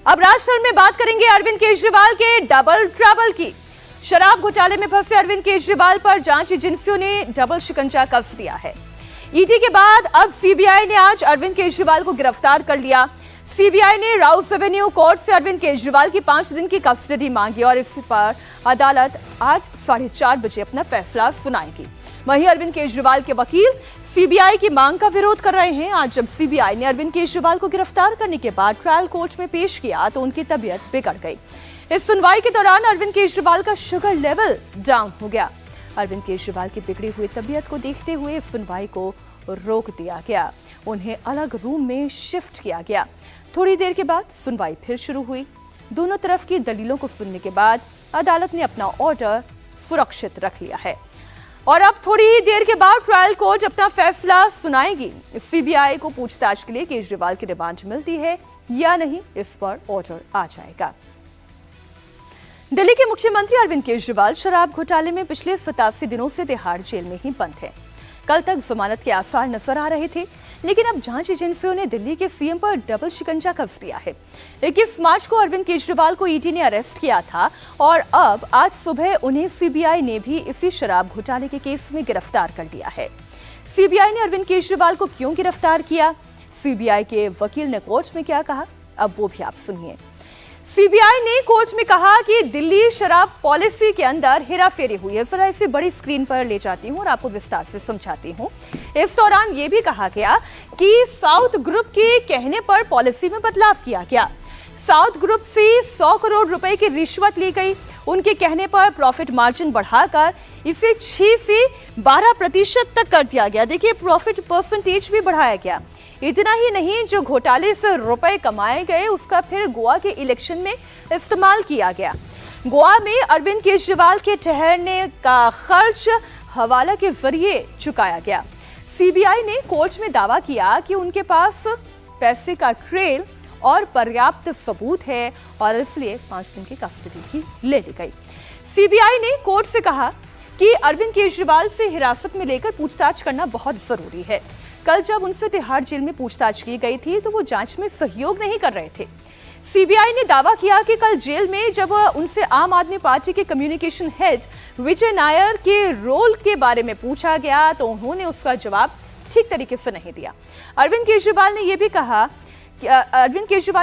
अब राजस्थान में बात करेंगे अरविंद केजरीवाल के डबल ट्रबल की। शराब घोटाले में फंसे अरविंद केजरीवाल पर जांच एजेंसियों ने डबल शिकंजा कस दिया है। ईडी के बाद अब सीबीआई ने आज अरविंद केजरीवाल को गिरफ्तार कर लिया। सीबीआई ने राउस एवेन्यू कोर्ट से अरविंद केजरीवाल की 5 दिन की कस्टडी मांगी और इस पर अदालत आज 4:30 बजे अपना फैसला सुनाएगी। वहीं अरविंद केजरीवाल के वकील सीबीआई की मांग का विरोध कर रहे हैं। आज जब सीबीआई ने अरविंद केजरीवाल को गिरफ्तार करने के बाद ट्रायल कोर्ट में पेश किया तो उनकी तबीयत बिगड़ गई। इस सुनवाई के दौरान अरविंद केजरीवाल का शुगर लेवल डाउन हो गया। अरविंद केजरीवाल की बिगड़ी हुई तबीयत को देखते हुए इस सुनवाई को रोक दिया गया। उन्हें अलग रूम में शिफ्ट किया गया। थोड़ी देर के बाद सुनवाई फिर शुरू हुई। दोनों तरफ की दलीलों को सुनने के बाद अदालत ने अपना ऑर्डर सुरक्षित रख लिया है और अब थोड़ी ही देर के बाद ट्रायल कोर्ट अपना फैसला सुनाएगी। सीबीआई को पूछताछ के लिए केजरीवाल की रिमांड मिलती है या नहीं, इस पर ऑर्डर आ जाएगा। दिल्ली के मुख्यमंत्री अरविंद केजरीवाल शराब घोटाले में पिछले 87 दिनों से तिहाड़ जेल में ही बंद हैं। कल तक जमानत के आसार नजर आ रहे थे, लेकिन अब जांच एजेंसियों ने दिल्ली के सीएम पर डबल शिकंजा कस दिया है। 21 मार्च को अरविंद केजरीवाल को ईडी ने अरेस्ट किया था और अब आज सुबह उन्हें सीबीआई ने भी इसी शराब घोटाले के केस में गिरफ्तार कर लिया है। सीबीआई ने अरविंद केजरीवाल को क्यों गिरफ्तार किया, सीबीआई के वकील ने कोर्ट में क्या कहा, अब वो भी आप सुनिए। सीबीआई ने कोर्ट में कहा कि दिल्ली शराब पॉलिसी के अंदर हेराफेरी हुई है। जरा इसे बड़ी स्क्रीन पर ले जाती हूं और आपको विस्तार से समझाती हूं। इस दौरान यह भी कहा गया कि साउथ ग्रुप के कहने पर पॉलिसी में बदलाव किया गया। साउथ ग्रुप से 100 करोड़ रुपए की रिश्वत ली गई। उनके कहने पर प्रॉफिट मार्जिन बढ़ाकर इसे 6 से 12% तक कर दिया गया। देखिए, प्रॉफिट परसेंटेज भी बढ़ाया गया। इतना ही नहीं, जो घोटाले से रुपए कमाए गए उसका फिर गोवा के इलेक्शन में इस्तेमाल किया गया। गोवा में अरविंद केजरीवाल के ठहरने का खर्च हवाला के जरिए चुकाया गया। सीबीआई ने कोर्ट में दावा किया कि उनके पास पैसे का ट्रेल और पर्याप्त सबूत है और इसलिए 5 दिन की कस्टडी की ले ली गई। सीबीआई ने कोर्ट से कहा कि अरविंद केजरीवाल से हिरासत में लेकर पूछताछ करना बहुत जरूरी है। कल जब उनसे तिहाड़ जेल में पूछताछ की गई थी तो वो जांच में सहयोग नहीं कर रहे थे। सीबीआई ने दावा किया कि कल जेल में जब उनसे आम आदमी पार्टी के कम्युनिकेशन हेड विजय नायर के रोल के बारे में पूछा गया तो उन्होंने उसका जवाब ठीक तरीके से नहीं दिया। अरविंद केजरीवाल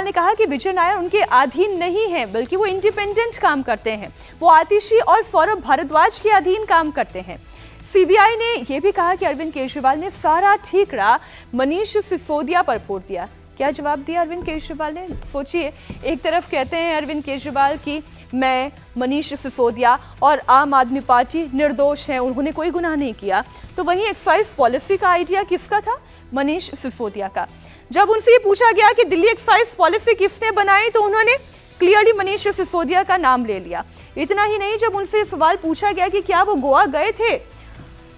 ने कहा कि विजय नायर उनके अधीन नहीं है, बल्कि वो इंडिपेंडेंट काम करते हैं। वो आतिशी और सौरभ भारद्वाज के अधीन काम करते हैं। सीबीआई ने यह भी कहा कि अरविंद केजरीवाल ने सारा ठीकरा मनीष सिसोदिया पर फोड़ दिया। क्या जवाब दिया अरविंद केजरीवाल ने? सोचिए, एक तरफ कहते हैं अरविंद केजरीवाल की मैं, मनीष सिसोदिया और आम आदमी पार्टी निर्दोष हैं, उन्होंने कोई गुनाह नहीं किया, तो वहीं एक्साइज पॉलिसी का आइडिया किसका था? मनीष सिसोदिया का। जब उनसे ये पूछा गया कि दिल्ली एक्साइज पॉलिसी किसने बनाई तो उन्होंने क्लियरली मनीष सिसोदिया का नाम ले लिया। इतना ही नहीं, जब उनसे सवाल पूछा गया कि क्या वो गोवा गए थे,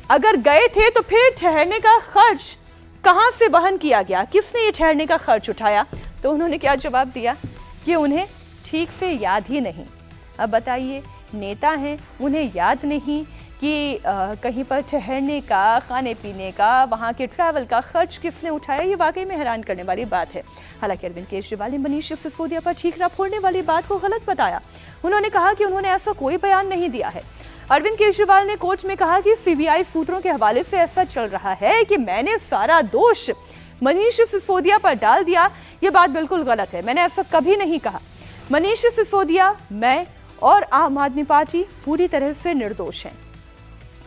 अगर गए थे तो फिर ठहरने का खर्च कहां से वहन किया गया, किसने ये ठहरने का खर्च उठाया, तो उन्होंने क्या जवाब दिया कि उन्हें ठीक से याद ही नहीं। अब बताइए, नेता हैं, उन्हें याद नहीं कि कहीं पर ठहरने का, खाने पीने का, वहां के ट्रैवल का खर्च किसने उठाया? ये वाकई में हैरान करने वाली बात है। हालांकि अरविंद केजरीवाल ने मनीष सिसोदिया पर ठीकरा फोड़ने वाली बात को गलत बताया। उन्होंने कहा कि उन्होंने ऐसा कोई बयान नहीं दिया है। अरविंद केजरीवाल ने कोर्ट में कहा कि सीबीआई सूत्रों के हवाले से ऐसा चल रहा है कि मैंने सारा दोष मनीष सिसोदिया पर डाल दिया। ये बात बिल्कुल गलत है, मैंने ऐसा कभी नहीं कहा। मनीष सिसोदिया, मैं और आम आदमी पार्टी पूरी तरह से निर्दोष हैं।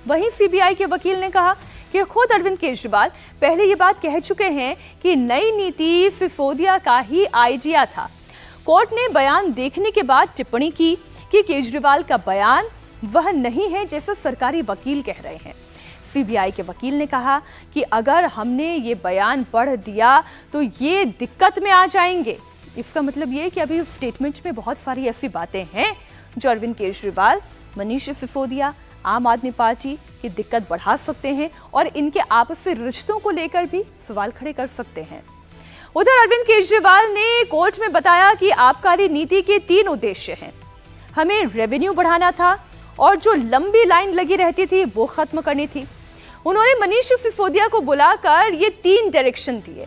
वहीं सीबीआई के वकील ने कहा कि खुद अरविंद केजरीवाल पहले ये बात कह चुके हैं कि नई नीति सिसोदिया का ही आइडिया था। कोर्ट ने बयान देखने के बाद टिप्पणी की कि केजरीवाल का बयान वह नहीं है जैसा सरकारी वकील कह रहे हैं। सीबीआई के वकील ने कहा कि अगर हमने ये बयान पढ़ दिया तो ये दिक्कत में आ जाएंगे। इसका मतलब ये कि अभी स्टेटमेंट में बहुत सारी ऐसी बातें हैं जो अरविंद केजरीवाल, मनीष सिसोदिया, आम आदमी पार्टी की दिक्कत बढ़ा सकते हैं और इनके आपसी रिश्तों को लेकर भी सवाल खड़े कर सकते हैं। उधर अरविंद केजरीवाल ने कोर्ट में बताया कि आबकारी नीति के 3 उद्देश्य हैं। हमें रेवेन्यू बढ़ाना था और जो लंबी लाइन लगी रहती थी वो खत्म करनी थी। उन्होंने मनीष सिसोदिया को बुलाकर ये 3 डायरेक्शन दिए।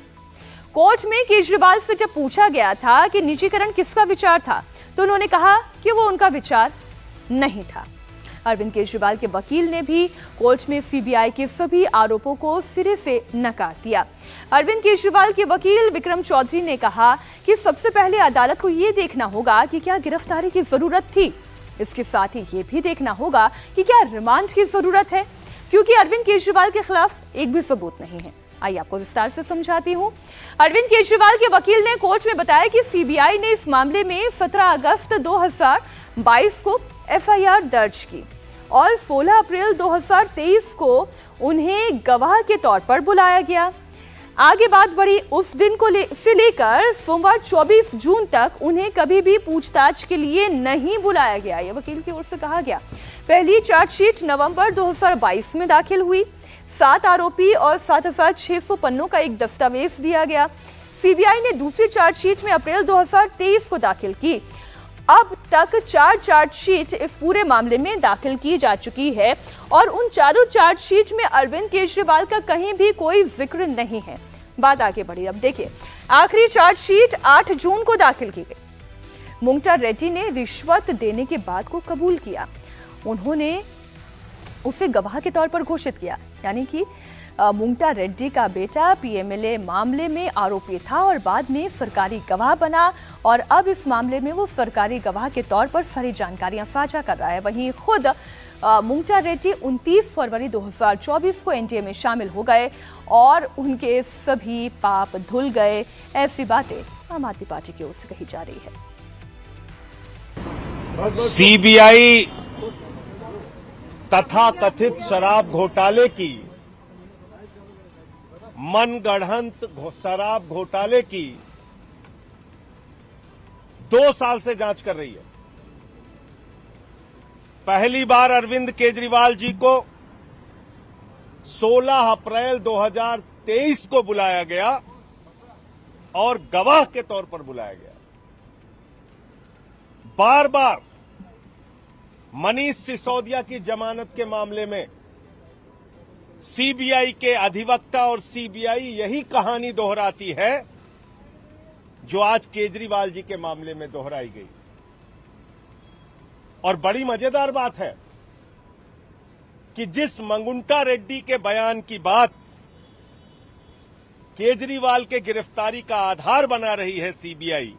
कोर्ट में केजरीवाल से जब पूछा गया था कि निजीकरण किसका विचार था, तो उन्होंने कहा कि वो उनका विचार नहीं था। अरविंद केजरीवाल के वकील ने भी कोर्ट में सीबीआई के सभी आरोपों को सिरे से नकार दिया। अरविंद केजरीवाल के वकील विक्रम चौधरी ने कहा कि सबसे पहले अदालत को ये देखना होगा कि क्या गिरफ्तारी की जरूरत थी। इसके साथ ही ये भी देखना होगा कि क्या रिमांड की जरूरत है, क्योंकि अरविंद केजरीवाल के खिलाफ एक भी सबूत नहीं है। आइए आपको विस्तार से समझाती हूं। अरविंद केजरीवाल के वकील ने कोर्ट में बताया कि सीबीआई ने इस मामले में 17 अगस्त 2022 को एफआईआर दर्ज की और 16 अप्रैल 2023 को उन्हें गवाह के तौर पर बुलाया गया। आगे बात बढ़ी, उस दिन को से लेकर सोमवार 24 जून तक उन्हें कभी भी पूछताछ के लिए नहीं बुलाया गया, यह वकील की ओर से कहा गया। पहली चार्जशीट नवंबर 2022 में दाखिल हुई। 7 आरोपी और 7,600 पन्नों का एक दस्तावेज दिया गया। सीबीआई ने दूसरी चार्जशीट में अप्रैल 2023 को दाखिल की। अब तक 4 चार्जशीट इस पूरे मामले में दाखिल की जा चुकी है और उन चारों चार्जशीट में अरविंद केजरीवाल का कहीं भी कोई जिक्र नहीं है। बात आगे बढ़ी, अब देखिए आखिरी चार्जशीट 8 जून को दाखिल की गई। मुंगटा रेड्डी ने रिश्वत देने के बाद को कबूल किया। उन्होंने उसे गवाह के तौर पर घोषित किया, यानी कि मुंगटा रेड्डी का बेटा पीएमएलए मामले में आरोपी था और बाद में सरकारी गवाह बना और अब इस मामले में वो सरकारी गवाह के तौर पर सारी जानकारियां साझा कर रहा है। वहीं खुद मुंगटा रेड्डी 29 फरवरी 2024 को एनडीए में शामिल हो गए और उनके सभी पाप धुल गए। ऐसी बातें आम आदमी पार्टी की ओर से कही जा रही है। सीबीआई तथा कथित शराब घोटाले की, मनगढ़ंत शराब घोटाले की 2 साल से जांच कर रही है। पहली बार अरविंद केजरीवाल जी को 16 अप्रैल 2023 को बुलाया गया और गवाह के तौर पर बुलाया गया। बार बार मनीष सिसोदिया की जमानत के मामले में सीबीआई के अधिवक्ता और सीबीआई यही कहानी दोहराती है जो आज केजरीवाल जी के मामले में दोहराई गई। और बड़ी मजेदार बात है कि जिस मंगुंटा रेड्डी के बयान की बात केजरीवाल के गिरफ्तारी का आधार बना रही है सीबीआई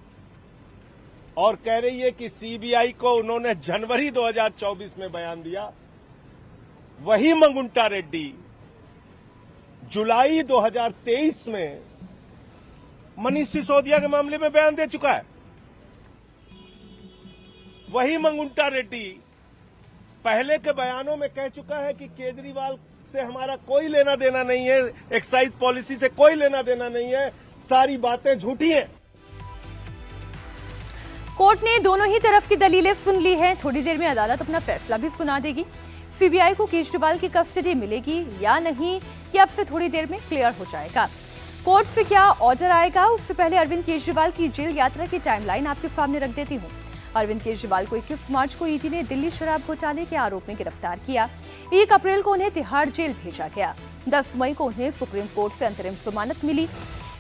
और कह रही है कि सीबीआई को उन्होंने जनवरी 2024 में बयान दिया, वही मंगुंटा रेड्डी जुलाई 2023 में मनीष सिसोदिया के मामले में बयान दे चुका है। वही मंगुंटा रेड्डी पहले के बयानों में कह चुका है कि केजरीवाल से हमारा कोई लेना देना नहीं है, एक्साइज पॉलिसी से कोई लेना देना नहीं है, सारी बातें झूठी हैं। कोर्ट ने दोनों ही तरफ की दलीलें सुन ली हैं। थोड़ी देर में अदालत अपना फैसला भी सुना देगी। सीबीआई को केजरीवाल की कस्टडी मिलेगी या नहीं, ये अब से थोड़ी देर में क्लियर हो जाएगा। कोर्ट से क्या ऑर्डर आएगा, उससे पहले अरविंद केजरीवाल की जेल यात्रा की टाइमलाइन आपके सामने रख देती हूँ। अरविंद केजरीवाल को 21 मार्च को ईडी ने दिल्ली शराब घोटाले के आरोप में गिरफ्तार किया। 1 अप्रैल को उन्हें तिहाड़ जेल भेजा गया। 10 मई को उन्हें सुप्रीम कोर्ट से अंतरिम जमानत मिली।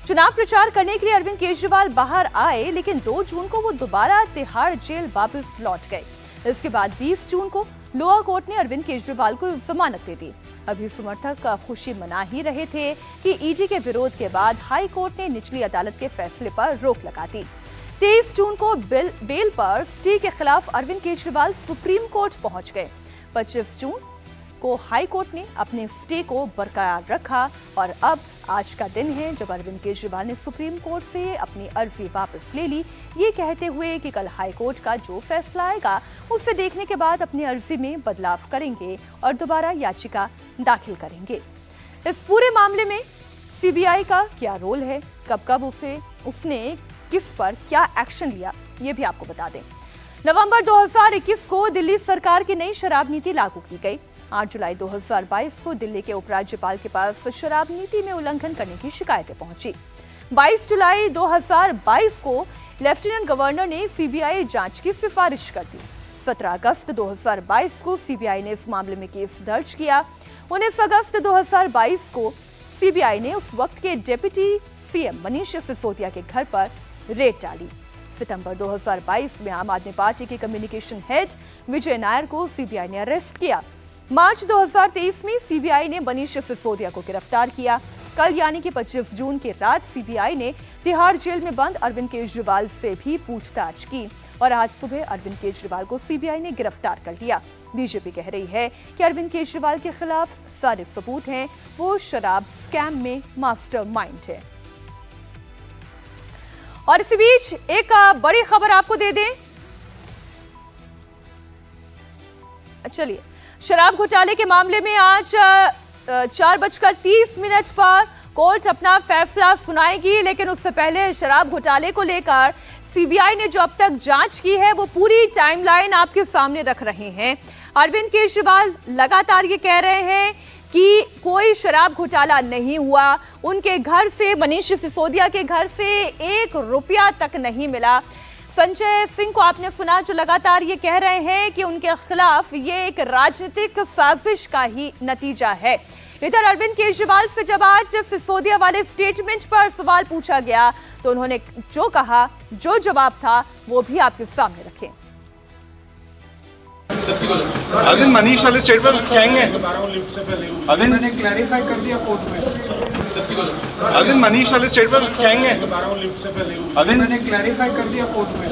चुनाव प्रचार करने के लिए अरविंद केजरीवाल बाहर आए, लेकिन 2 जून को वो दोबारा तिहाड़ जेल वापस लौट गए। इसके बाद 20 जून को लोअर कोर्ट ने अरविंद केजरीवाल को जमानत दे दी। अभी समर्थक खुशी मना ही रहे थे कि ईडी के विरोध के बाद हाई कोर्ट ने निचली अदालत के फैसले पर रोक लगा दी। 23 जून को बेल पर स्टे के खिलाफ अरविंद केजरीवाल सुप्रीम कोर्ट पहुंच गए। 25 जून को हाई कोर्ट ने अपने स्टे को बरकरार रखा और अब आज का दिन है जब अरविंद केजरीवाल ने सुप्रीम कोर्ट से अपनी अर्जी वापस ले ली, ये कहते हुए कि कल हाई कोर्ट का जो फैसला आएगा उसे देखने के बाद अपनी अर्जी में बदलाव करेंगे और दोबारा याचिका दाखिल करेंगे। इस पूरे मामले में सीबीआई का क्या रोल है, कब कब उसने किस पर क्या एक्शन लिया, ये भी आपको बता दें। नवंबर 2021 को दिल्ली सरकार की नई शराब नीति लागू की गई। 8 जुलाई 2022 को दिल्ली के उपराज्यपाल के पास शराब नीति में उल्लंघन करने की शिकायतें पहुंची। 22 जुलाई 2022 को लेफ्टिनेंट गवर्नर ने सीबीआई जांच की सिफारिश कर दी। 17 अगस्त 2022 को सीबीआई ने इस मामले में केस दर्ज किया। 19 अगस्त 2022 को सीबीआई ने उस वक्त के डिप्टी सीएम मनीष सिसोदिया के घर पर रेड डाली। सितंबर 2022 में आम आदमी पार्टी के कम्युनिकेशन हेड विजय नायर को सीबीआई ने अरेस्ट किया। मार्च 2023 में सीबीआई ने मनीष सिसोदिया को गिरफ्तार किया। कल यानी कि 25 जून की रात सीबीआई ने तिहाड़ जेल में बंद अरविंद केजरीवाल से भी पूछताछ की और आज सुबह अरविंद केजरीवाल को सीबीआई ने गिरफ्तार कर लिया। बीजेपी कह रही है कि अरविंद केजरीवाल के खिलाफ सारे सबूत हैं, वो शराब स्कैम में मास्टरमाइंड है। और इसी बीच एक बड़ी खबर आपको दे दें। चलिए, शराब घोटाले के मामले में आज 4:30 पर कोर्ट अपना फैसला सुनाएगी, लेकिन उससे पहले शराब घोटाले को लेकर सीबीआई ने जो अब तक जांच की है वो पूरी टाइमलाइन आपके सामने रख रहे हैं। अरविंद केजरीवाल लगातार ये कह रहे हैं कि कोई शराब घोटाला नहीं हुआ, उनके घर से, मनीष सिसोदिया के घर से 1 रुपया तक नहीं मिला। संजय सिंह को आपने सुना जो लगातार ये कह रहे हैं कि उनके खिलाफ ये एक राजनीतिक साजिश का ही नतीजा है। इधर अरविंद केजरीवाल से जब आज सिसोदिया वाले स्टेटमेंट पर सवाल पूछा गया तो उन्होंने जो कहा, जो जवाब था, वो भी आपके सामने रखें। अरविंद मनीष वाले स्टेटमेंट कहेंगे। अरविंद मैंने क्लैरिफाई कर दिया कोर्ट में। अरविंद मनीष वाले स्टेटमेंट कहेंगे। अरविंद अरविंद मैंने क्लैरिफाई कर दिया कोर्ट में।